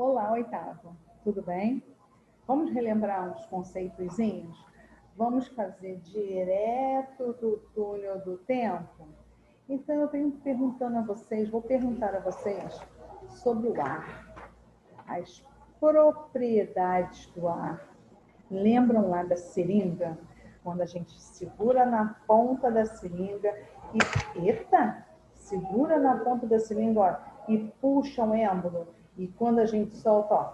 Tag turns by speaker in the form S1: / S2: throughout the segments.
S1: Olá, oitavo. Tudo bem? Vamos relembrar uns conceitozinhos? Vamos fazer direto do túnel do tempo? Então, eu venho perguntando a vocês, vou perguntar a vocês sobre o ar, as propriedades do ar. Lembram lá da seringa? Quando a gente segura na ponta da seringa segura na ponta da seringa, ó, e puxa o êmbolo. E quando a gente solta, ó,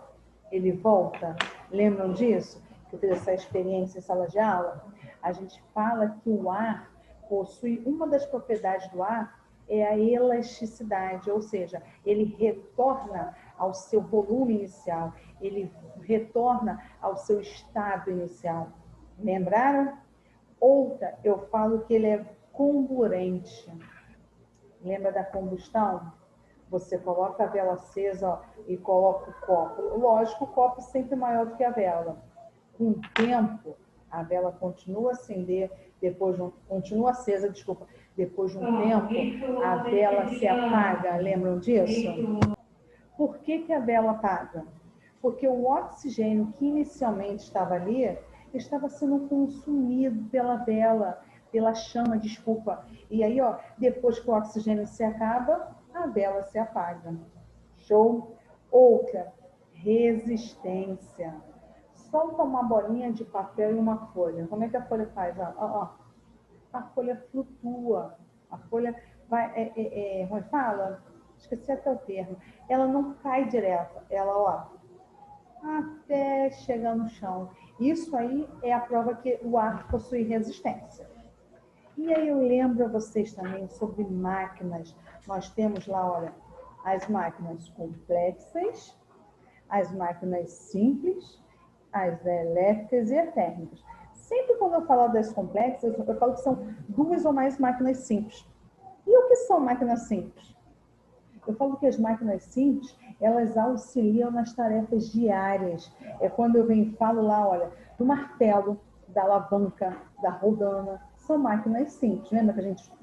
S1: ele volta. Lembram disso? Que eu fiz essa experiência em sala de aula? A gente fala que o ar possui, uma das propriedades do ar é a elasticidade, ou seja, ele retorna ao seu volume inicial, ele retorna ao seu estado inicial. Lembraram? Outra, eu falo que ele é comburente. Lembra da combustão? Você coloca a vela acesa, ó, e coloca o copo. Lógico, o copo sempre maior do que a vela. Com o tempo, a vela continua a acender, continua acesa, desculpa. Depois de um tempo, a vela se apaga. Lembram disso? Por que a vela apaga? Porque o oxigênio que inicialmente estava ali estava sendo consumido pela vela, pela chama, desculpa. E aí, ó, depois que o oxigênio se acaba, a vela se apaga. Show? Outra, resistência. Solta uma bolinha de papel e uma folha. Como é que a folha faz? Ó. A folha flutua. A folha vai, como fala? Esqueci até o termo. Ela não cai direto. Ela, ó, até chegar no chão. Isso aí é a prova que o ar possui resistência. E aí eu lembro a vocês também sobre máquinas. Nós temos lá, olha, as máquinas complexas, as máquinas simples, as elétricas e as térmicas. Sempre quando eu falo das complexas, eu falo que são duas ou mais máquinas simples. E o que são máquinas simples? Eu falo que as máquinas simples, elas auxiliam nas tarefas diárias. É quando eu venho e falo lá, olha, do martelo, da alavanca, da rodana. São máquinas simples, lembra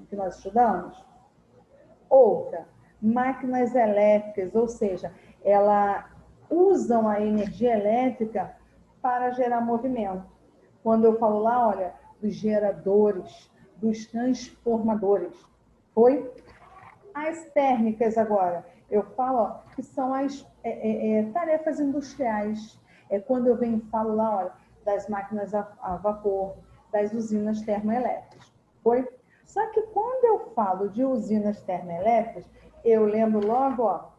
S1: que nós estudamos? Outra, máquinas elétricas, ou seja, elas usam a energia elétrica para gerar movimento. Quando eu falo lá, olha, dos geradores, dos transformadores. Foi? As térmicas agora, eu falo, ó, que são as tarefas industriais. É quando eu venho e falo lá, olha, das máquinas a vapor, das usinas termoelétricas. Foi? Só que quando eu falo de usinas termoelétricas, eu lembro logo, ó,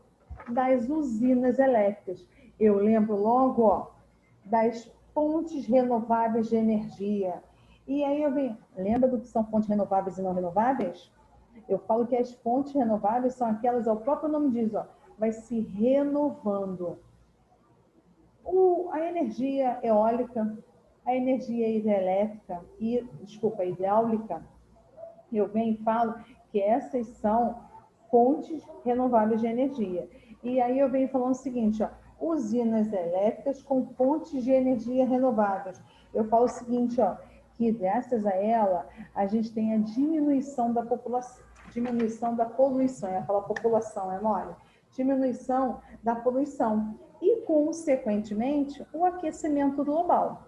S1: das usinas elétricas. Eu lembro logo, ó, das fontes renováveis de energia. E aí eu venho, lembra do que são fontes renováveis e não renováveis? Eu falo que as fontes renováveis são aquelas, o próprio nome diz, ó, vai se renovando. A energia eólica, a energia hidrelétrica, hidráulica, eu venho e falo que essas são fontes renováveis de energia. E aí eu venho falando o seguinte, ó, usinas elétricas com fontes de energia renováveis. Eu falo o seguinte, ó, que graças a ela, a gente tem a diminuição da população, diminuição da poluição. Eu falo população, é mole? Diminuição da poluição. E, consequentemente, o aquecimento global.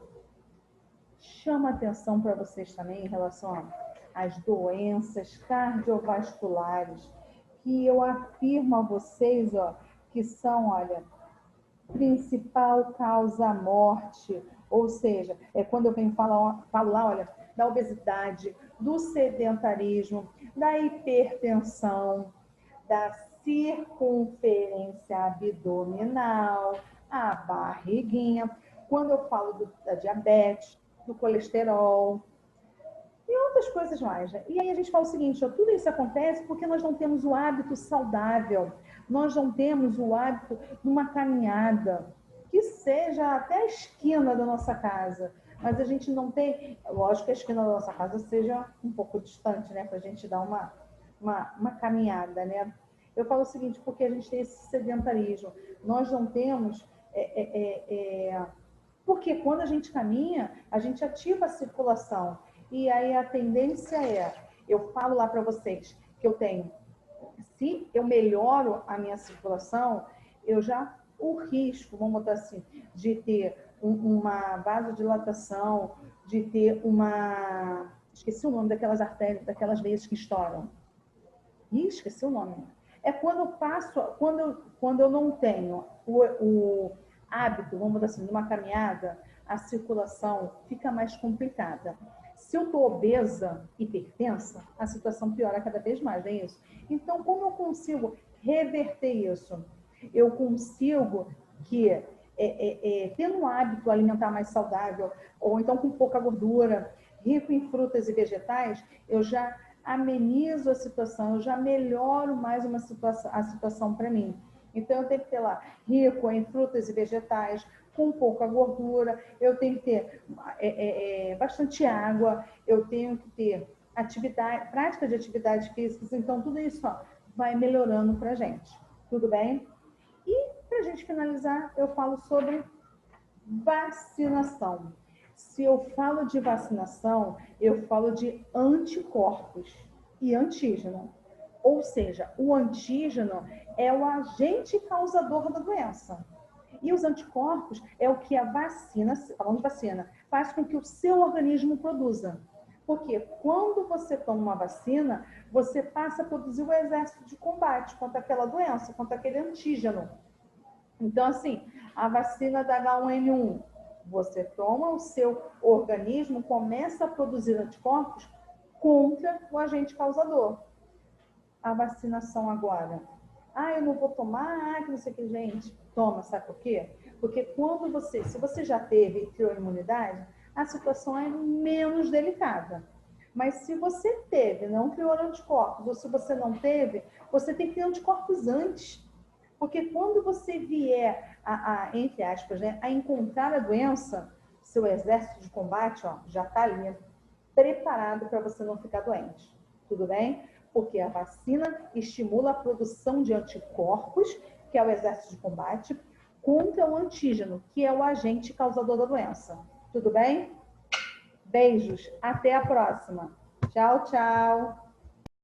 S1: Chama atenção para vocês também em relação às doenças cardiovasculares, que eu afirmo a vocês, ó, que são, olha, principal causa morte, ou seja, é quando eu venho falo lá, olha, da obesidade, do sedentarismo, da hipertensão, da circunferência abdominal, a barriguinha, quando eu falo da diabetes, do colesterol e outras coisas mais. Né? E aí a gente fala o seguinte, ó, tudo isso acontece porque nós não temos o hábito saudável, nós não temos o hábito de uma caminhada, que seja até a esquina da nossa casa, mas a gente não tem, lógico que a esquina da nossa casa seja um pouco distante, né, para a gente dar uma caminhada, né? Eu falo o seguinte, porque a gente tem esse sedentarismo, nós não temos, porque quando a gente caminha, a gente ativa a circulação, e aí a tendência é, eu falo lá para vocês, que eu tenho, se eu melhoro a minha circulação, eu já o risco, vamos botar assim, de ter uma vasodilatação, de ter uma... Esqueci o nome daquelas artérias, daquelas veias que estouram. Ih, esqueci o nome. É quando eu passo, quando eu não tenho o hábito, vamos dizer assim, de uma caminhada, a circulação fica mais complicada. Se eu estou obesa, hipertensa, a situação piora cada vez mais, não é isso? Então, como eu consigo reverter isso? Eu consigo que, tendo um hábito alimentar mais saudável, ou então com pouca gordura, rico em frutas e vegetais, eu já amenizo a situação, eu já melhoro mais a situação para mim. Então, eu tenho que ter lá rico em frutas e vegetais, com pouca gordura, eu tenho que ter bastante água, eu tenho que ter atividade, prática de atividades físicas, então tudo isso vai melhorando para a gente. Tudo bem? E para a gente finalizar, eu falo sobre vacinação. Se eu falo de vacinação, eu falo de anticorpos e antígeno. Ou seja, o antígeno é o agente causador da doença. E os anticorpos é o que a vacina, falando de vacina, faz com que o seu organismo produza. Porque quando você toma uma vacina, você passa a produzir o exército de combate contra aquela doença, contra aquele antígeno. Então, assim, a vacina da H1N1, você toma, o seu organismo começa a produzir anticorpos contra o agente causador. A vacinação agora. Eu não vou tomar, que não sei o que, gente. Toma, sabe por quê? Porque quando você, se você já teve e criou imunidade, a situação é menos delicada. Mas se você teve, não criou anticorpos, ou se você não teve, você tem que ter anticorpos antes. Porque quando você vier, entre aspas, né, a encontrar a doença, seu exército de combate já está ali, preparado para você não ficar doente. Tudo bem? Porque a vacina estimula a produção de anticorpos, que é o exército de combate, contra o antígeno, que é o agente causador da doença. Tudo bem? Beijos. Até a próxima. Tchau, tchau.